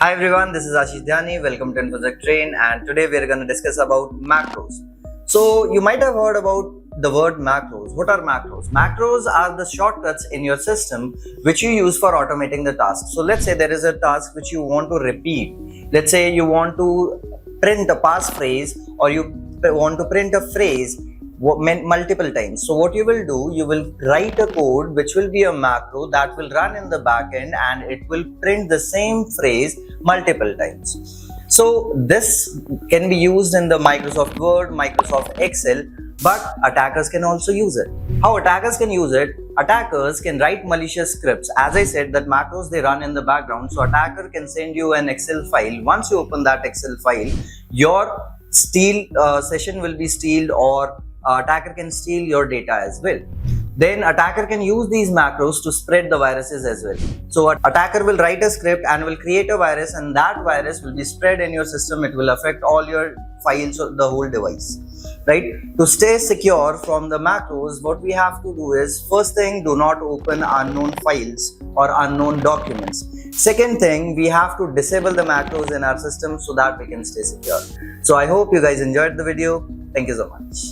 Hi everyone, this is Ashish Dhyani. Welcome to InfosecTrain, and today we are going to discuss about macros. So you might have heard about the word macros. What are macros? Macros are the shortcuts in your system which you use for automating the task. So let's say there is a task which you want to repeat. Let's say you want to print a passphrase or you want to print a phrase multiple times. So what you will do, you will write a code which will be a macro that will run in the backend and it will print the same phrase multiple times. So this can be used in the Microsoft Word, Microsoft Excel, but attackers can also use it. How attackers can use it? Attackers can write malicious scripts. As I said, that macros, they run in the background. So attacker can send you an Excel file. Once you open that Excel file, your session will be stealed, or attacker can steal your data as well. Then attacker can use these macros to spread the viruses as well. So attacker will write a script and will create a virus, and that virus will be spread in your system. It will affect all your files or the whole device, right? To stay secure from the macros, what we have to do is, first thing, do not open unknown files or unknown documents. Second thing, we have to disable the macros in our system so that we can stay secure. So I hope you guys enjoyed the video. Thank you so much.